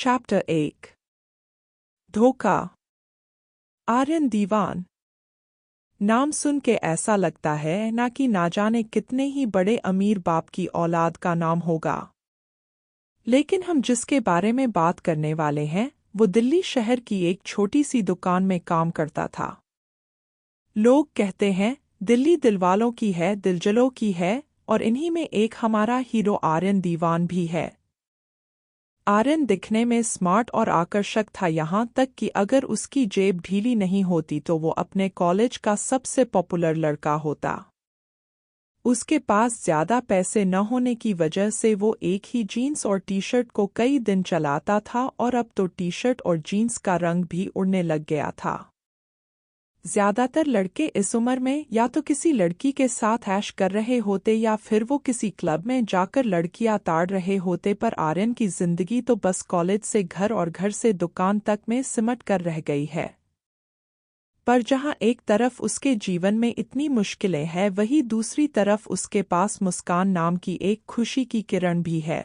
Chapter 1 धोखा। आर्यन दीवान। नाम सुन के ऐसा लगता है ना कि ना जाने कितने ही बड़े अमीर बाप की औलाद का नाम होगा। लेकिन हम जिसके बारे में बात करने वाले हैं वो दिल्ली शहर की एक छोटी सी दुकान में काम करता था। लोग कहते हैं दिल्ली दिलवालों की है, दिलजलों की है, और इन्हीं में एक हमारा हीरो आर्यन दीवान भी है। आर्यन दिखने में स्मार्ट और आकर्षक था, यहाँ तक कि अगर उसकी जेब ढीली नहीं होती तो वो अपने कॉलेज का सबसे पॉपुलर लड़का होता। उसके पास ज़्यादा पैसे न होने की वजह से वो एक ही जीन्स और टी शर्ट को कई दिन चलाता था, और अब तो टी शर्ट और जीन्स का रंग भी उड़ने लग गया था। ज़्यादातर लड़के इस उम्र में या तो किसी लड़की के साथ ऐश कर रहे होते या फिर वो किसी क्लब में जाकर लड़कियां ताड़ रहे होते, पर आर्यन की जिंदगी तो बस कॉलेज से घर और घर से दुकान तक में सिमट कर रह गई है। पर जहां एक तरफ उसके जीवन में इतनी मुश्किलें हैं, वहीं दूसरी तरफ उसके पास मुस्कान नाम की एक खुशी की किरण भी है।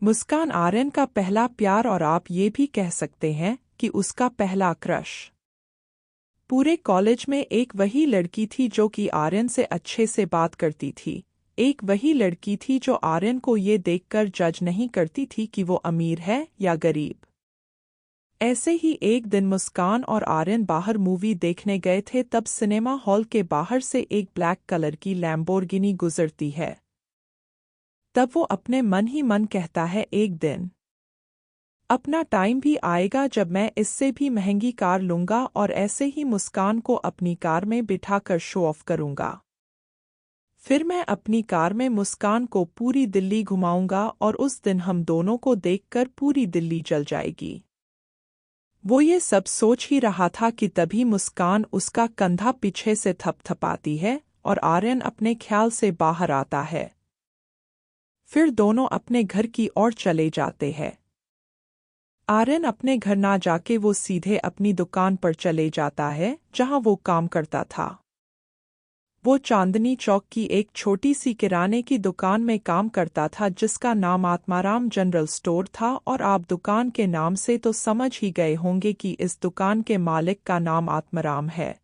मुस्कान आर्यन का पहला प्यार, और आप ये भी कह सकते हैं कि उसका पहला क्रश। पूरे कॉलेज में एक वही लड़की थी जो कि आर्यन से अच्छे से बात करती थी। एक वही लड़की थी जो आर्यन को ये देखकर जज नहीं करती थी कि वो अमीर है या गरीब। ऐसे ही एक दिन मुस्कान और आर्यन बाहर मूवी देखने गए थे, तब सिनेमा हॉल के बाहर से एक ब्लैक कलर की लैम्बोर्गिनी गुजरती है। तब वो अपने मन ही मन कहता है, एक दिन अपना टाइम भी आएगा जब मैं इससे भी महंगी कार लूंगा और ऐसे ही मुस्कान को अपनी कार में बिठाकर शो ऑफ करूंगा। फिर मैं अपनी कार में मुस्कान को पूरी दिल्ली घुमाऊंगा और उस दिन हम दोनों को देखकर पूरी दिल्ली जल जाएगी। वो ये सब सोच ही रहा था कि तभी मुस्कान उसका कंधा पीछे से थपथपाती है और आर्यन अपने ख्याल से बाहर आता है। फिर दोनों अपने घर की ओर चले जाते हैं। आर्यन अपने घर ना जाके वो सीधे अपनी दुकान पर चले जाता है जहां वो काम करता था। वो चांदनी चौक की एक छोटी सी किराने की दुकान में काम करता था जिसका नाम आत्माराम जनरल स्टोर था, और आप दुकान के नाम से तो समझ ही गए होंगे कि इस दुकान के मालिक का नाम आत्माराम है।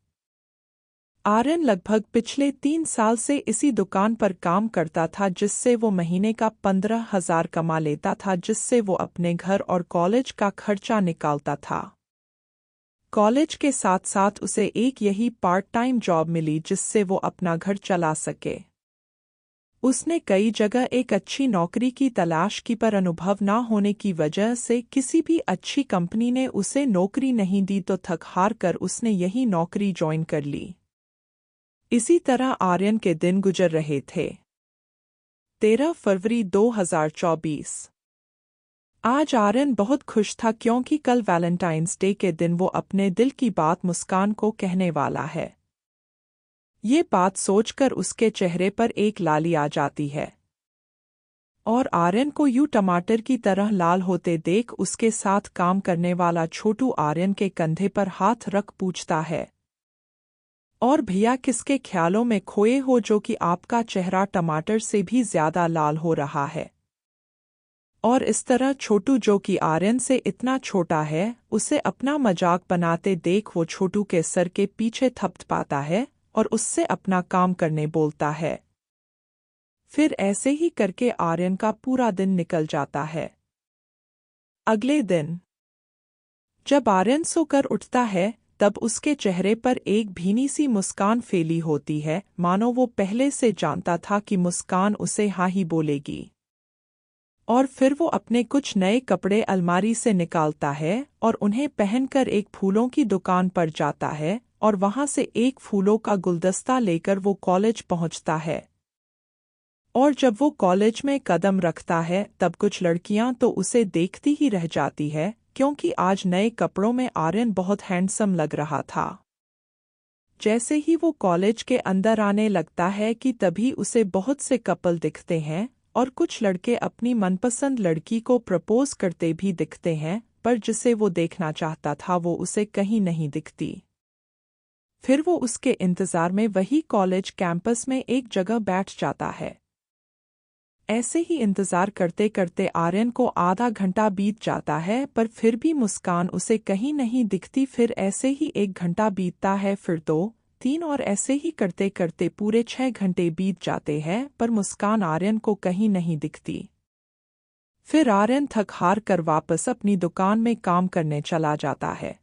आर्यन लगभग पिछले 3 साल से इसी दुकान पर काम करता था, जिससे वो महीने का 15,000 कमा लेता था, जिससे वो अपने घर और कॉलेज का खर्चा निकालता था। कॉलेज के साथ साथ उसे एक यही पार्ट टाइम जॉब मिली जिससे वो अपना घर चला सके। उसने कई जगह एक अच्छी नौकरी की तलाश की, पर अनुभव ना होने की वजह से किसी भी अच्छी कंपनी ने उसे नौकरी नहीं दी, तो थक हार कर उसने यही नौकरी ज्वाइन कर ली। इसी तरह आर्यन के दिन गुजर रहे थे। 13 फरवरी 2024। आज आर्यन बहुत खुश था क्योंकि कल वैलेंटाइंस डे के दिन वो अपने दिल की बात मुस्कान को कहने वाला है। ये बात सोचकर उसके चेहरे पर एक लाली आ जाती है, और आर्यन को यूं टमाटर की तरह लाल होते देख उसके साथ काम करने वाला छोटू आर्यन के कंधे पर हाथ रख पूछता है, और भैया किसके ख्यालों में खोए हो जो कि आपका चेहरा टमाटर से भी ज्यादा लाल हो रहा है। और इस तरह छोटू जो कि आर्यन से इतना छोटा है उसे अपना मजाक बनाते देख वो छोटू के सर के पीछे थपथपाता है और उससे अपना काम करने बोलता है। फिर ऐसे ही करके आर्यन का पूरा दिन निकल जाता है। अगले दिन जब आर्यन सोकर उठता है तब उसके चेहरे पर एक भीनी सी मुस्कान फैली होती है, मानो वो पहले से जानता था कि मुस्कान उसे हाँ ही बोलेगी। और फिर वो अपने कुछ नए कपड़े अलमारी से निकालता है और उन्हें पहनकर एक फूलों की दुकान पर जाता है, और वहां से एक फूलों का गुलदस्ता लेकर वो कॉलेज पहुंचता है। और जब वो कॉलेज में कदम रखता है तब कुछ लड़कियां तो उसे देखती ही रह जाती है, क्योंकि आज नए कपड़ों में आर्यन बहुत हैंडसम लग रहा था। जैसे ही वो कॉलेज के अंदर आने लगता है कि तभी उसे बहुत से कपल दिखते हैं, और कुछ लड़के अपनी मनपसंद लड़की को प्रपोज करते भी दिखते हैं, पर जिसे वो देखना चाहता था वो उसे कहीं नहीं दिखती। फिर वो उसके इंतजार में वही कॉलेज कैंपस में एक जगह बैठ जाता है। ऐसे ही इंतजार करते करते आर्यन को आधा घंटा बीत जाता है, पर फिर भी मुस्कान उसे कहीं नहीं दिखती। फिर ऐसे ही 1 घंटा बीतता है, फिर 2, 3 और ऐसे ही करते करते पूरे 6 घंटे बीत जाते हैं, पर मुस्कान आर्यन को कहीं नहीं दिखती। फिर आर्यन थक हार कर वापस अपनी दुकान में काम करने चला जाता है।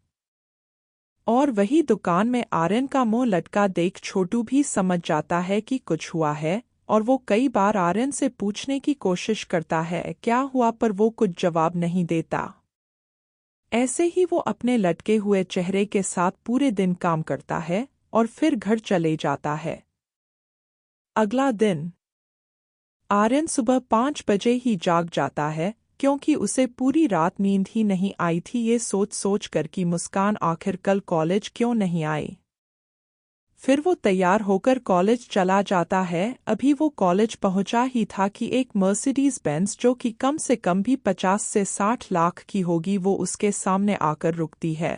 और वही दुकान में आर्यन का मुंह लटका देख छोटू भी समझ जाता है कि कुछ हुआ है, और वो कई बार आर्यन से पूछने की कोशिश करता है क्या हुआ, पर वो कुछ जवाब नहीं देता। ऐसे ही वो अपने लटके हुए चेहरे के साथ पूरे दिन काम करता है और फिर घर चले जाता है। अगला दिन आर्यन सुबह 5 बजे ही जाग जाता है, क्योंकि उसे पूरी रात नींद ही नहीं आई थी, ये सोच सोच कर कि मुस्कान आखिर कल कॉलेज क्यों नहीं आई। फिर वो तैयार होकर कॉलेज चला जाता है। अभी वो कॉलेज पहुंचा ही था कि एक मर्सिडीज बेंज जो कि कम से कम भी 50 से 60 लाख की होगी, वो उसके सामने आकर रुकती है।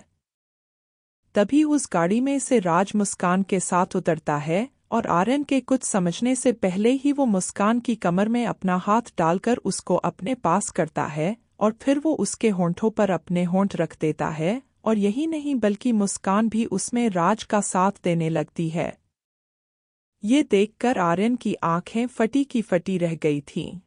तभी उस गाड़ी में से राज मुस्कान के साथ उतरता है और आर्यन के कुछ समझने से पहले ही वो मुस्कान की कमर में अपना हाथ डालकर उसको अपने पास करता है, और फिर वो उसके होंठों पर अपने होंठ रख देता है, और यही नहीं बल्कि मुस्कान भी उसमें राज का साथ देने लगती है। ये देखकर आर्यन की आंखें फटी की फटी रह गई थीं।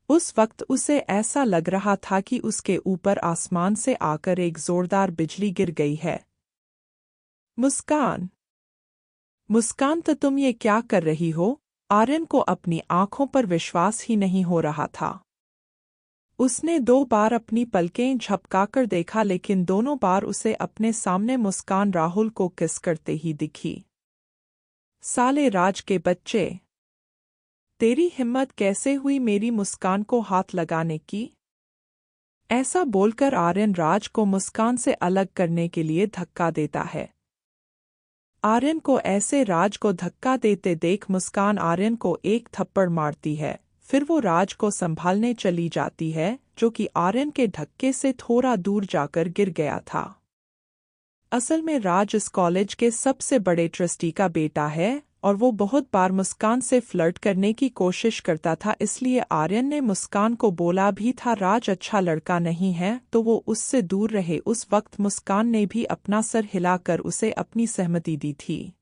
उस वक्त उसे ऐसा लग रहा था कि उसके ऊपर आसमान से आकर एक जोरदार बिजली गिर गई है। मुस्कान, मुस्कान, तो तुम ये क्या कर रही हो? आर्यन को अपनी आंखों पर विश्वास ही नहीं हो रहा था। उसने 2 बार अपनी पलकें झपकाकर देखा, लेकिन दोनों बार उसे अपने सामने मुस्कान राहुल को किस करते ही दिखी। साले राज के बच्चे, तेरी हिम्मत कैसे हुई मेरी मुस्कान को हाथ लगाने की? ऐसा बोलकर आर्यन राज को मुस्कान से अलग करने के लिए धक्का देता है। आर्यन को ऐसे राज को धक्का देते देख मुस्कान आर्यन को एक थप्पड़ मारती है। फिर वो राज को संभालने चली जाती है, जो कि आर्यन के धक्के से थोड़ा दूर जाकर गिर गया था। असल में राज इस कॉलेज के सबसे बड़े ट्रस्टी का बेटा है, और वो बहुत बार मुस्कान से फ्लर्ट करने की कोशिश करता था, इसलिए आर्यन ने मुस्कान को बोला भी था राज अच्छा लड़का नहीं है, तो वो उससे दूर रहे। उस वक्त मुस्कान ने भी अपना सर हिलाकर उसे अपनी सहमति दी थी।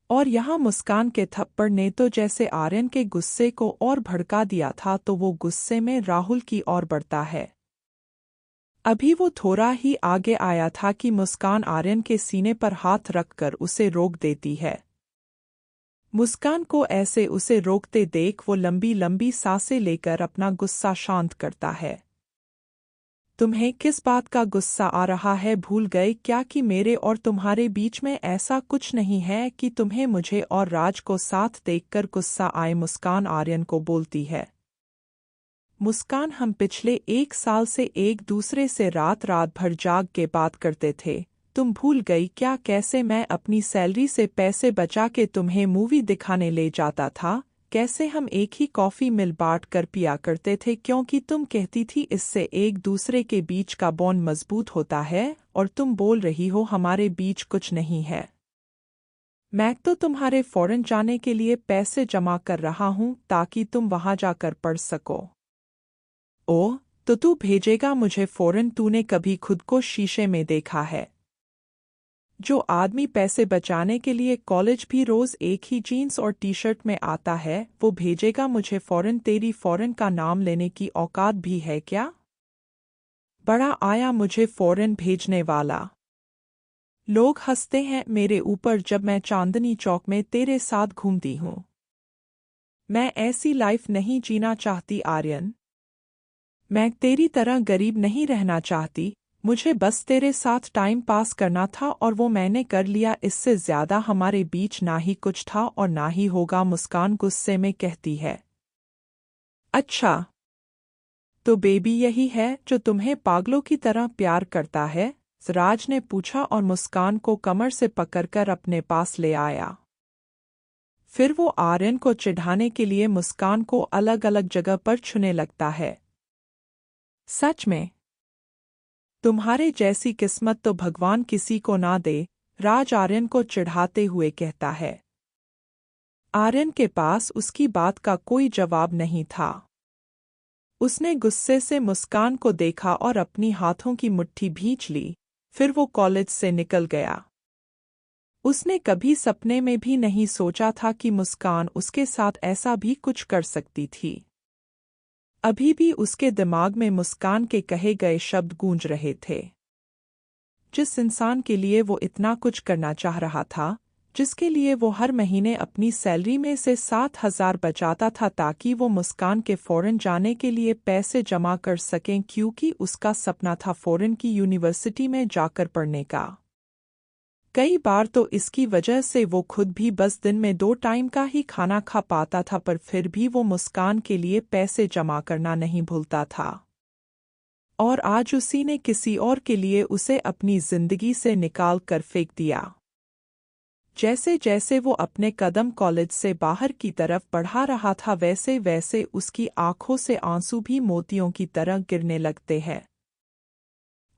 और यहाँ मुस्कान के थप्पड़ ने तो जैसे आर्यन के गुस्से को और भड़का दिया था, तो वो गुस्से में राहुल की ओर बढ़ता है। अभी वो थोड़ा ही आगे आया था कि मुस्कान आर्यन के सीने पर हाथ रखकर उसे रोक देती है। मुस्कान को ऐसे उसे रोकते देख वो लंबी लंबी सांसें लेकर अपना गुस्सा शांत करता है। तुम्हें किस बात का गुस्सा आ रहा है? भूल गए क्या कि मेरे और तुम्हारे बीच में ऐसा कुछ नहीं है कि तुम्हें मुझे और राज को साथ देखकर गुस्सा आए? मुस्कान आर्यन को बोलती है। मुस्कान, हम पिछले 1 साल से एक दूसरे से रात रात भर जाग के बात करते थे, तुम भूल गई क्या? कैसे मैं अपनी सैलरी से पैसे बचा के तुम्हें मूवी दिखाने ले जाता था, कैसे हम एक ही कॉफ़ी मिल बांट कर पिया करते थे, क्योंकि तुम कहती थी इससे एक दूसरे के बीच का बॉन्ड मजबूत होता है, और तुम बोल रही हो हमारे बीच कुछ नहीं है। मैं तो तुम्हारे फॉरेन जाने के लिए पैसे जमा कर रहा हूँ ताकि तुम वहाँ जाकर पढ़ सको। ओह, तो तू भेजेगा मुझे फॉरेन? तूने कभी खुद को शीशे में देखा है? जो आदमी पैसे बचाने के लिए कॉलेज भी रोज एक ही जीन्स और टी शर्ट में आता है, वो भेजेगा मुझे फॉरेन? तेरी फॉरेन का नाम लेने की औकात भी है क्या? बड़ा आया मुझे फॉरेन भेजने वाला। लोग हंसते हैं मेरे ऊपर जब मैं चांदनी चौक में तेरे साथ घूमती हूँ। मैं ऐसी लाइफ नहीं जीना चाहती आर्यन। मैं तेरी तरह गरीब नहीं रहना चाहती, मुझे बस तेरे साथ टाइम पास करना था और वो मैंने कर लिया। इससे ज्यादा हमारे बीच ना ही कुछ था और ना ही होगा, मुस्कान गुस्से में कहती है। अच्छा, तो बेबी यही है जो तुम्हें पागलों की तरह प्यार करता है? राज ने पूछा और मुस्कान को कमर से पकड़कर अपने पास ले आया। फिर वो आर्यन को चिढ़ाने के लिए मुस्कान को अलग अलग जगह पर छूने लगता है। सच में तुम्हारे जैसी किस्मत तो भगवान किसी को ना दे, राज आर्यन को चिढ़ाते हुए कहता है। आर्यन के पास उसकी बात का कोई जवाब नहीं था। उसने गुस्से से मुस्कान को देखा और अपनी हाथों की मुट्ठी भींच ली, फिर वो कॉलेज से निकल गया। उसने कभी सपने में भी नहीं सोचा था कि मुस्कान उसके साथ ऐसा भी कुछ कर सकती थी। अभी भी उसके दिमाग में मुस्कान के कहे गए शब्द गूंज रहे थे। जिस इंसान के लिए वो इतना कुछ करना चाह रहा था, जिसके लिए वो हर महीने अपनी सैलरी में से 7,000 बचाता था ताकि वो मुस्कान के फॉरेन जाने के लिए पैसे जमा कर सकें, क्योंकि उसका सपना था फॉरेन की यूनिवर्सिटी में जाकर पढ़ने का। कई बार तो इसकी वजह से वो खुद भी बस दिन में 2 टाइम का ही खाना खा पाता था, पर फिर भी वो मुस्कान के लिए पैसे जमा करना नहीं भूलता था। और आज उसी ने किसी और के लिए उसे अपनी जिंदगी से निकाल कर फेंक दिया। जैसे जैसे वो अपने कदम कॉलेज से बाहर की तरफ बढ़ा रहा था, वैसे वैसे उसकी आंखों से आंसू भी मोतियों की तरह गिरने लगते हैं।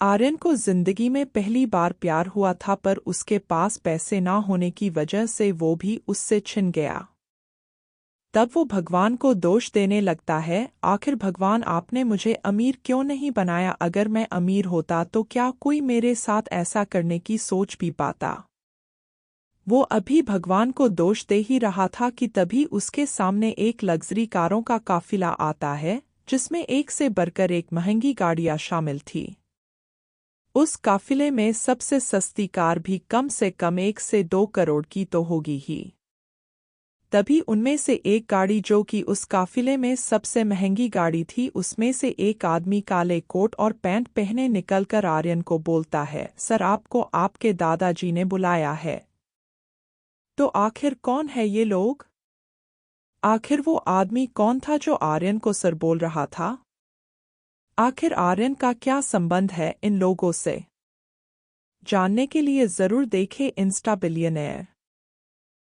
आर्यन को जिंदगी में पहली बार प्यार हुआ था, पर उसके पास पैसे ना होने की वजह से वो भी उससे छिन गया। तब वो भगवान को दोष देने लगता है, आखिर भगवान आपने मुझे अमीर क्यों नहीं बनाया? अगर मैं अमीर होता तो क्या कोई मेरे साथ ऐसा करने की सोच भी पाता? वो अभी भगवान को दोष दे ही रहा था कि तभी उसके सामने एक लग्जरी कारों का काफिला आता है, जिसमें एक से बढ़कर एक महंगी गाड़ियां शामिल थी। उस काफिले में सबसे सस्ती कार भी कम से कम 1 से 2 करोड़ की तो होगी ही। तभी उनमें से एक गाड़ी, जो कि उस काफिले में सबसे महंगी गाड़ी थी, उसमें से एक आदमी काले कोट और पैंट पहने निकलकर आर्यन को बोलता है, सर आपको आपके दादाजी ने बुलाया है। तो आखिर कौन है ये लोग? आखिर वो आदमी कौन था जो आर्यन को सर बोल रहा था? आखिर आर्यन का क्या संबंध है इन लोगों से? जानने के लिए जरूर देखें इंस्टा बिलियनेयर।